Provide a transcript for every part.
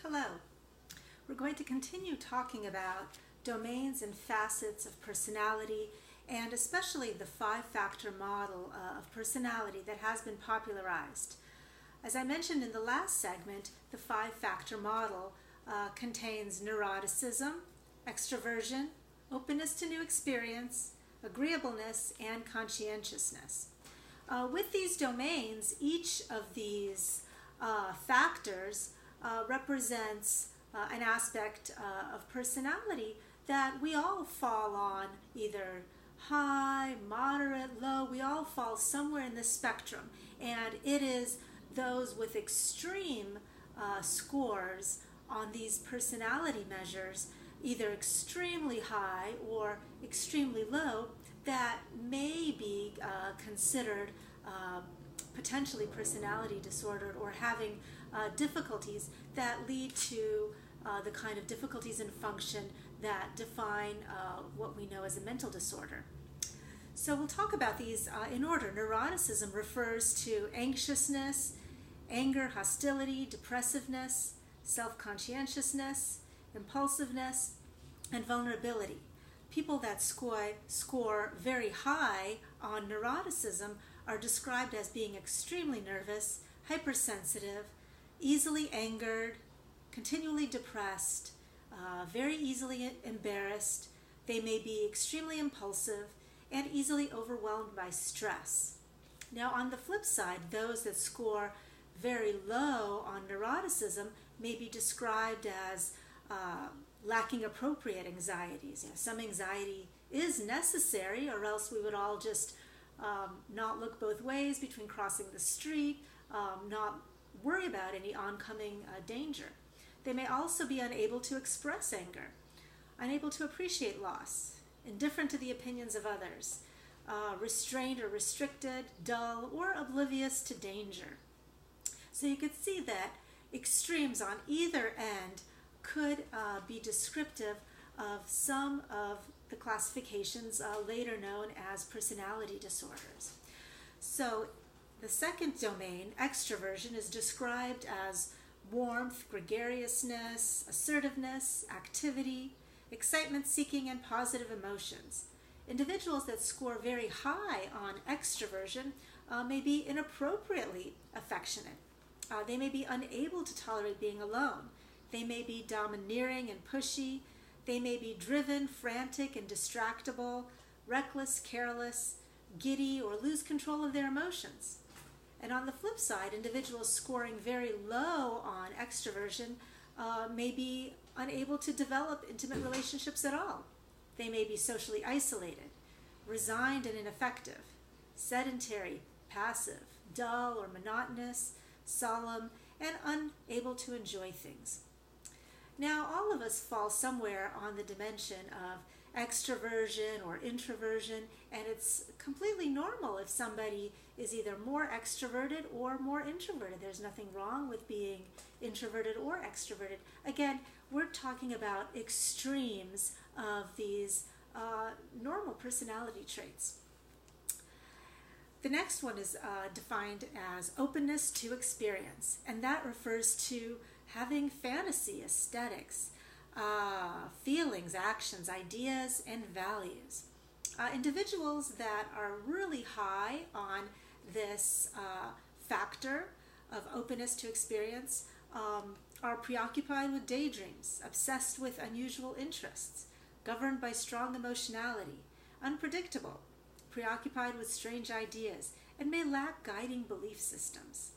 Hello. We're going to continue talking about domains and facets of personality, and especially the five-factor model of personality that has been popularized. As I mentioned in the last segment, the five-factor model contains neuroticism, extroversion, openness to new experience, agreeableness, and conscientiousness. With these domains, each of these factors represents an aspect of personality that we all fall on, either high, moderate, low. We all fall somewhere in this spectrum, and it is those with extreme scores on these personality measures, either extremely high or extremely low, that may be considered potentially personality disordered or having difficulties that lead to the kind of difficulties in function that define what we know as a mental disorder. So we'll talk about these in order. Neuroticism refers to anxiousness, anger, hostility, depressiveness, self-conscientiousness, impulsiveness, and vulnerability. People that score very high on neuroticism are described as being extremely nervous, hypersensitive, easily angered, continually depressed, very easily embarrassed. They may be extremely impulsive and easily overwhelmed by stress. Now, on the flip side, those that score very low on neuroticism may be described as lacking appropriate anxieties. Some anxiety is necessary, or else we would all just not look both ways between crossing the street, not worry about any oncoming danger. They may also be unable to express anger, unable to appreciate loss, indifferent to the opinions of others, restrained or restricted, dull, or oblivious to danger. So you could see that extremes on either end could be descriptive of some of the classifications later known as personality disorders. So the second domain, extroversion, is described as warmth, gregariousness, assertiveness, activity, excitement-seeking, and positive emotions. Individuals that score very high on extroversion may be inappropriately affectionate. They may be unable to tolerate being alone. They may be domineering and pushy. They may be driven, frantic, and distractible, reckless, careless, giddy, or lose control of their emotions. And on the flip side, individuals scoring very low on extroversion may be unable to develop intimate relationships at all. They may be socially isolated, resigned and ineffective, sedentary, passive, dull or monotonous, solemn, and unable to enjoy things. Now, all of us fall somewhere on the dimension of extroversion or introversion, and it's completely normal if somebody is either more extroverted or more introverted. There's nothing wrong with being introverted or extroverted. Again, we're talking about extremes of these normal personality traits. The next one is defined as openness to experience, and that refers to having fantasy, aesthetics, feelings, actions, ideas, and values. Individuals that are really high on this factor of openness to experience are preoccupied with daydreams, obsessed with unusual interests, governed by strong emotionality, unpredictable, preoccupied with strange ideas, and may lack guiding belief systems.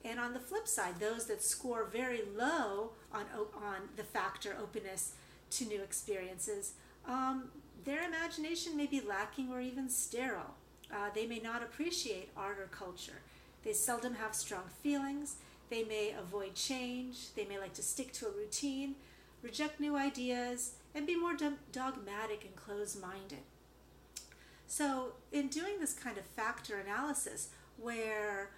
And on the flip side, those that score very low on the factor openness to new experiences, their imagination may be lacking or even sterile. They may not appreciate art or culture. They seldom have strong feelings. They may avoid change. They may like to stick to a routine, reject new ideas, and be more dogmatic and closed-minded. So in doing this kind of factor analysis, where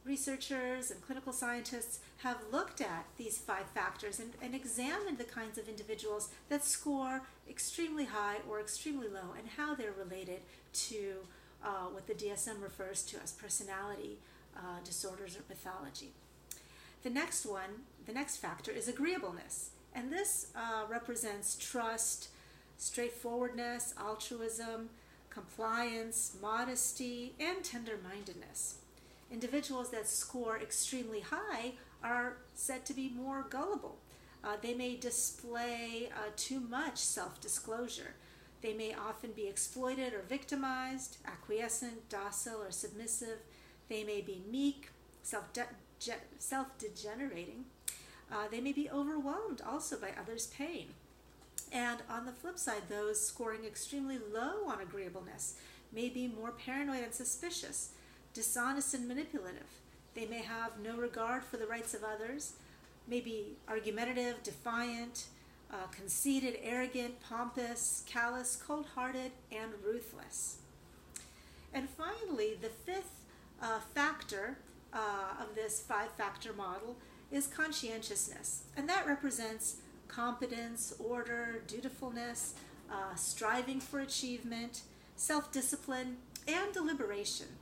researchers and clinical scientists have looked at these five factors and examined the kinds of individuals that score extremely high or extremely low and how they're related to what the DSM refers to as personality disorders or pathology. The next factor is agreeableness. And this represents trust, straightforwardness, altruism, compliance, modesty, and tender-mindedness. Individuals that score extremely high are said to be more gullible. They may display too much self-disclosure. They may often be exploited or victimized, acquiescent, docile, or submissive. They may be meek, self-degenerating. They may be overwhelmed also by others' pain. And on the flip side, those scoring extremely low on agreeableness may be more paranoid and suspicious, dishonest and manipulative. They may have no regard for the rights of others, may be argumentative, defiant, conceited, arrogant, pompous, callous, cold-hearted, and ruthless. And finally, the fifth factor of this five-factor model is conscientiousness, and that represents competence, order, dutifulness, striving for achievement, self-discipline, and deliberation.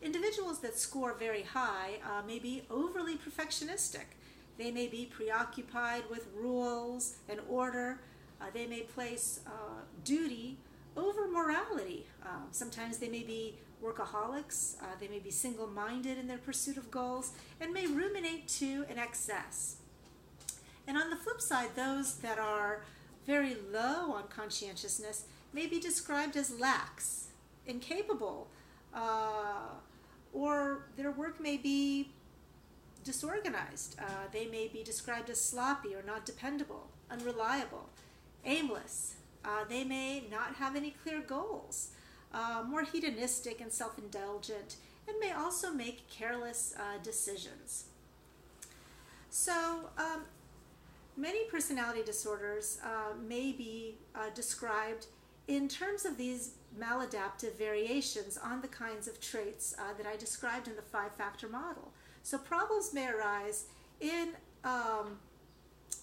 Individuals that score very high may be overly perfectionistic. They may be preoccupied with rules and order. They may place duty over morality. Sometimes they may be workaholics. They may be single-minded in their pursuit of goals and may ruminate to an excess. And on the flip side, those that are very low on conscientiousness may be described as lax, incapable, or their work may be disorganized. They may be described as sloppy or not dependable, unreliable, aimless. They may not have any clear goals, more hedonistic and self-indulgent, and may also make careless decisions. So many personality disorders may be described in terms of these maladaptive variations on the kinds of traits that I described in the five-factor model. So problems may arise in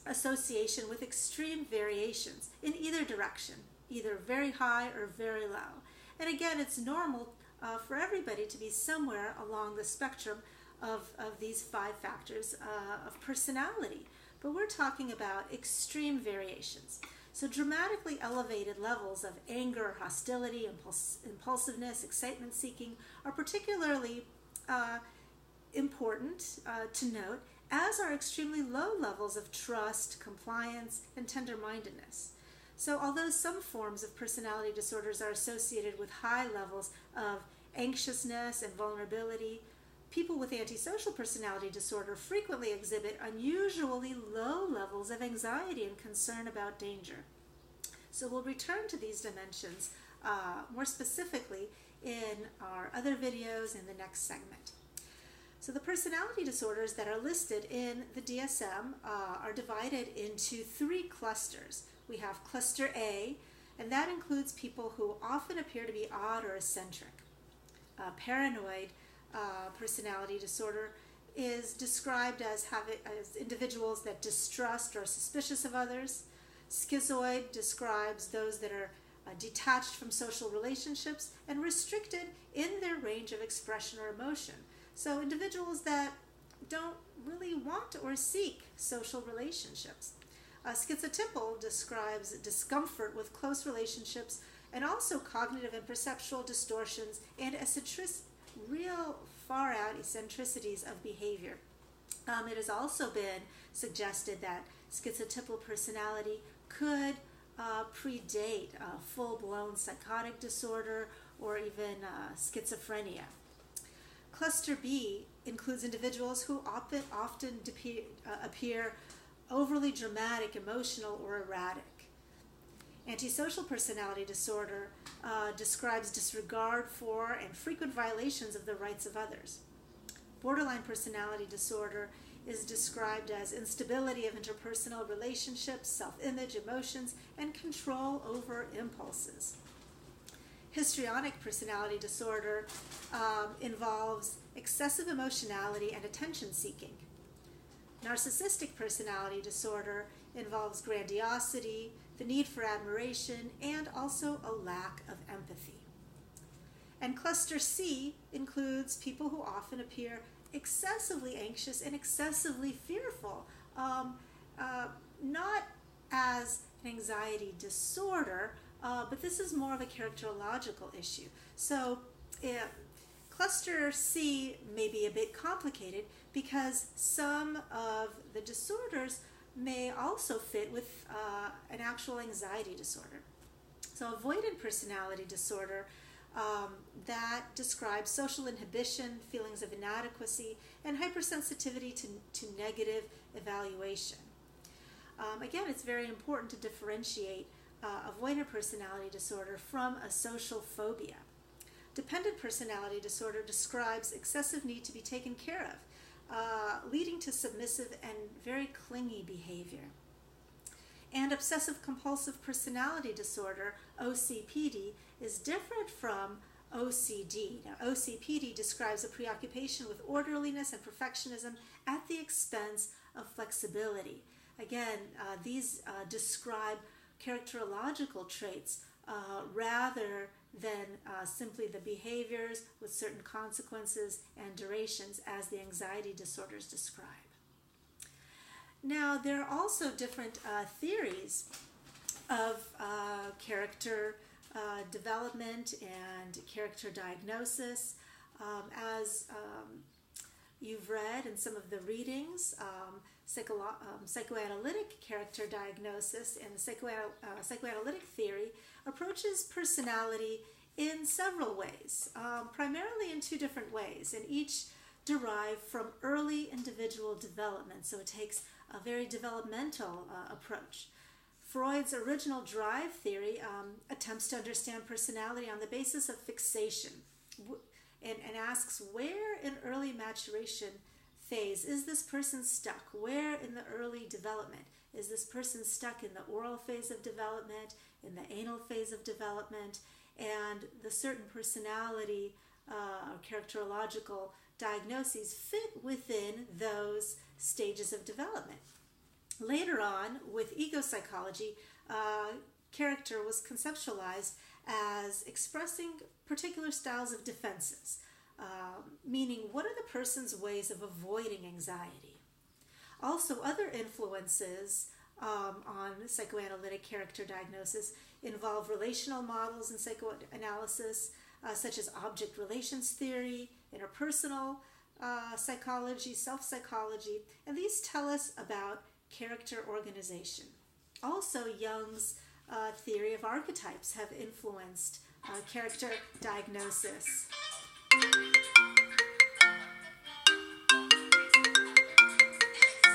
association with extreme variations in either direction, either very high or very low. And again, it's normal for everybody to be somewhere along the spectrum of these five factors of personality. But we're talking about extreme variations. So dramatically elevated levels of anger, hostility, impulsiveness, excitement seeking are particularly important to note, as are extremely low levels of trust, compliance, and tender-mindedness. So although some forms of personality disorders are associated with high levels of anxiousness and vulnerability, people with antisocial personality disorder frequently exhibit unusually low levels of anxiety and concern about danger. So we'll return to these dimensions more specifically in our other videos in the next segment. So the personality disorders that are listed in the DSM are divided into three clusters. We have cluster A, and that includes people who often appear to be odd or eccentric. Paranoid personality disorder is described as individuals that distrust or are suspicious of others. Schizoid describes those that are detached from social relationships and restricted in their range of expression or emotion. So individuals that don't really want or seek social relationships. Schizotypal describes discomfort with close relationships and also cognitive and perceptual distortions and real far-out eccentricities of behavior. It has also been suggested that schizotypal personality could predate full-blown psychotic disorder or even schizophrenia. Cluster B includes individuals who often appear overly dramatic, emotional, or erratic. Antisocial personality disorder describes disregard for and frequent violations of the rights of others. Borderline personality disorder is described as instability of interpersonal relationships, self-image, emotions, and control over impulses. Histrionic personality disorder involves excessive emotionality and attention-seeking. Narcissistic personality disorder involves grandiosity, the need for admiration, and also a lack of empathy. And cluster C includes people who often appear excessively anxious and excessively fearful, not as an anxiety disorder, but this is more of a characterological issue. So cluster C may be a bit complicated because some of the disorders may also fit with an actual anxiety disorder. So avoidant personality disorder, that describes social inhibition, feelings of inadequacy, and hypersensitivity to negative evaluation. Again, it's very important to differentiate avoidant personality disorder from a social phobia. Dependent personality disorder describes excessive need to be taken care of, leading to submissive and very clingy behavior. And obsessive compulsive personality disorder, OCPD, is different from OCD. Now, OCPD describes a preoccupation with orderliness and perfectionism at the expense of flexibility. Again, these describe characterological traits rather than simply the behaviors with certain consequences and durations as the anxiety disorders describe. Now, there are also different theories of character development and character diagnosis. As you've read in some of the readings, psychoanalytic character diagnosis and psychoanalytic theory approaches personality in several ways, primarily in two different ways, and each derived from early individual development. So it takes a very developmental approach. Freud's original drive theory attempts to understand personality on the basis of fixation and asks, where in early maturation phase is this person stuck? Where in the early development? Is this person stuck in the oral phase of development, in the anal phase of development? And the certain personality or characterological diagnoses fit within those stages of development. Later on, with ego psychology, character was conceptualized as expressing particular styles of defenses, meaning what are the person's ways of avoiding anxiety. Also, other influences on psychoanalytic character diagnosis involve relational models in psychoanalysis, such as object relations theory, interpersonal psychology, self-psychology, and these tell us about character organization. Also, Jung's theory of archetypes have influenced character diagnosis.